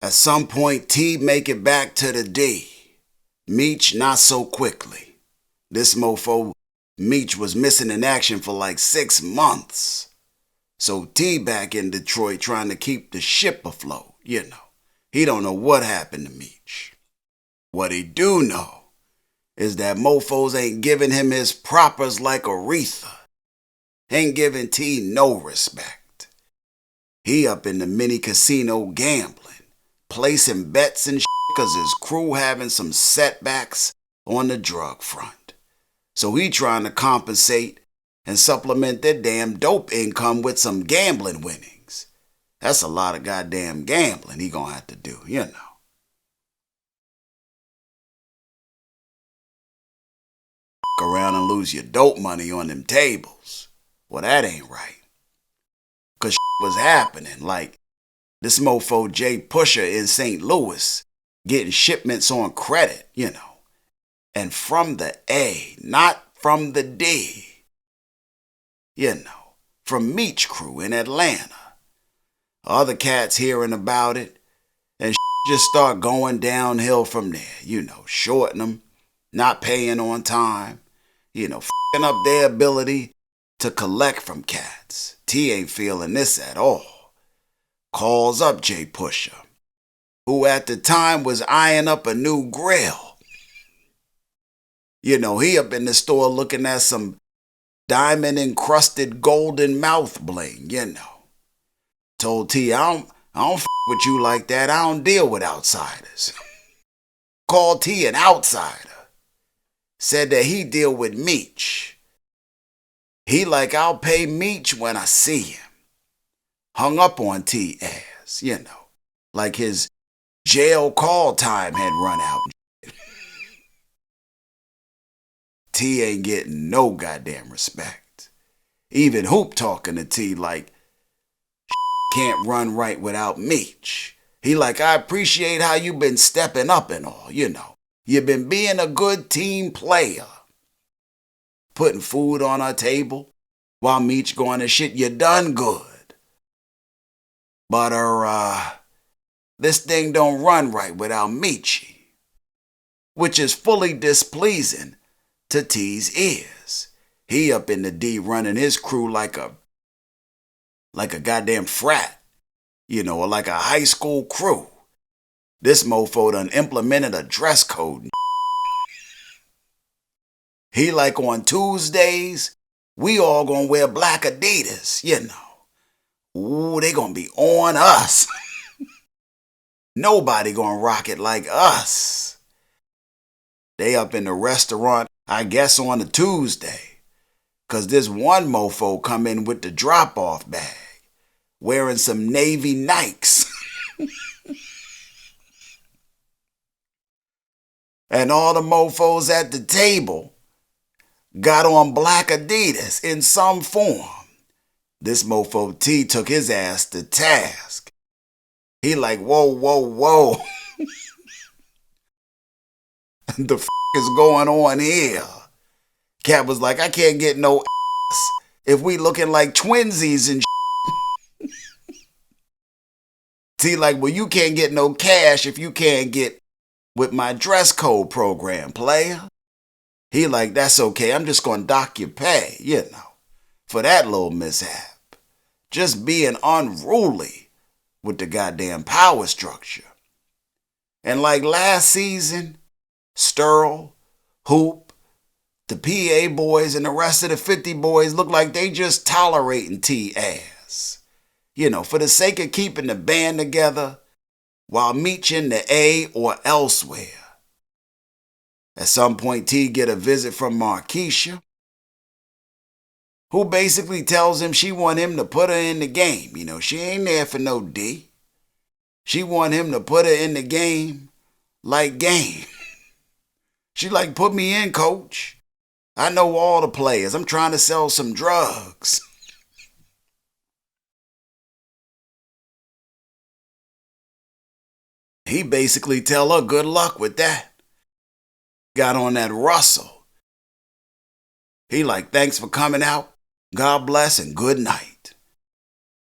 At some point, T make it back to the D. Meech not so quickly. This mofo, Meech, was missing in action for like 6 months. So T back in Detroit trying to keep the ship afloat, He don't know what happened to Meech. What he do know is that mofos ain't giving him his propers like Aretha. Ain't giving T no respect. He up in the mini casino gambling, placing bets and shit cause his crew having some setbacks on the drug front. So he trying to compensate and supplement their damn dope income with some gambling winnings. That's a lot of goddamn gambling he gonna have to do, Around and lose your dope money on them tables. Well, that ain't right. Cause was happening. Like this mofo Jay Pusher in St. Louis getting shipments on credit, And from the A, not from the D. From Meech crew in Atlanta. Other cats hearing about it and just start going downhill from there, shorting them, not paying on time, f***ing up their ability to collect from cats. T ain't feeling this at all. Calls up Jay Pusher, who at the time was eyeing up a new grill. He up in the store looking at some diamond-encrusted golden mouth bling, Told T, I don't f*** with you like that. I don't deal with outsiders. Called T an outsider. Said that he deal with Meech. He like, I'll pay Meech when I see him. Hung up on T ass, like his jail call time had run out. T ain't getting no goddamn respect. Even Hoop talking to T like, can't run right without Meech. He like, I appreciate how you been stepping up and all, You've been being a good team player. Putting food on our table while Meech going to shit, you done good. But, this thing don't run right without Meechy. Which is fully displeasing to T's ears. He up in the D running his crew like a goddamn frat, or like a high school crew. This mofo done implemented a dress code. He like on Tuesdays, we all gonna wear black Adidas, Ooh, they gonna be on us. Nobody gonna rock it like us. They up in the restaurant, I guess on a Tuesday. Cause this one mofo come in with the drop-off bag, wearing some Navy Nikes. And all the mofos at the table got on black Adidas in some form. This mofo T took his ass to task. He like, whoa, whoa, whoa. The f*** is going on here? Cat was like, I can't get no ass if we looking like twinsies and shit. T like, well, you can't get no cash if you can't get with my dress code program, player. He like, that's okay. I'm just going to dock your pay, for that little mishap. Just being unruly with the goddamn power structure. And like last season, Sterl, Hoop, the PA boys, and the rest of the 50 boys look like they just tolerating T ass. For the sake of keeping the band together while Meech in the A or elsewhere. At some point, T get a visit from Markesha, who basically tells him she want him to put her in the game. She ain't there for no D. She want him to put her in the game like game. She like, put me in, coach. I know all the players. I'm trying to sell some drugs. He basically tell her good luck with that. Got on that Russell. He like, thanks for coming out. God bless and good night.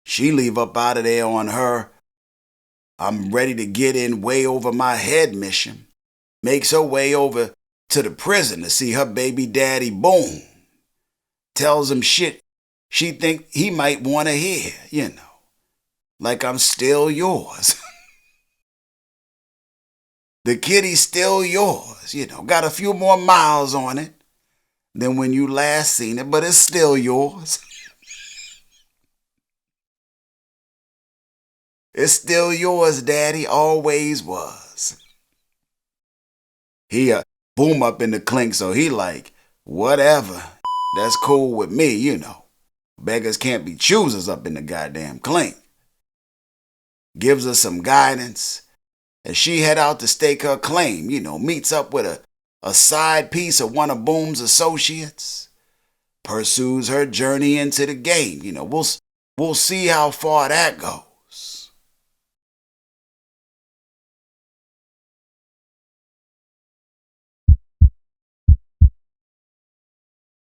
She leave up out of there on her I'm ready to get in way over my head mission. Makes her way over to the prison to see her baby daddy Boom. Tells him shit she think he might want to hear, like I'm still yours. The kitty's still yours, got a few more miles on it than when you last seen it, but it's still yours. It's still yours, Daddy, always was. He Boom up in the clink, so he like, whatever, that's cool with me, Beggars can't be choosers up in the goddamn clink. Gives her some guidance as she head out to stake her claim, meets up with a side piece of one of Boom's associates. Pursues her journey into the game, we'll see how far that goes.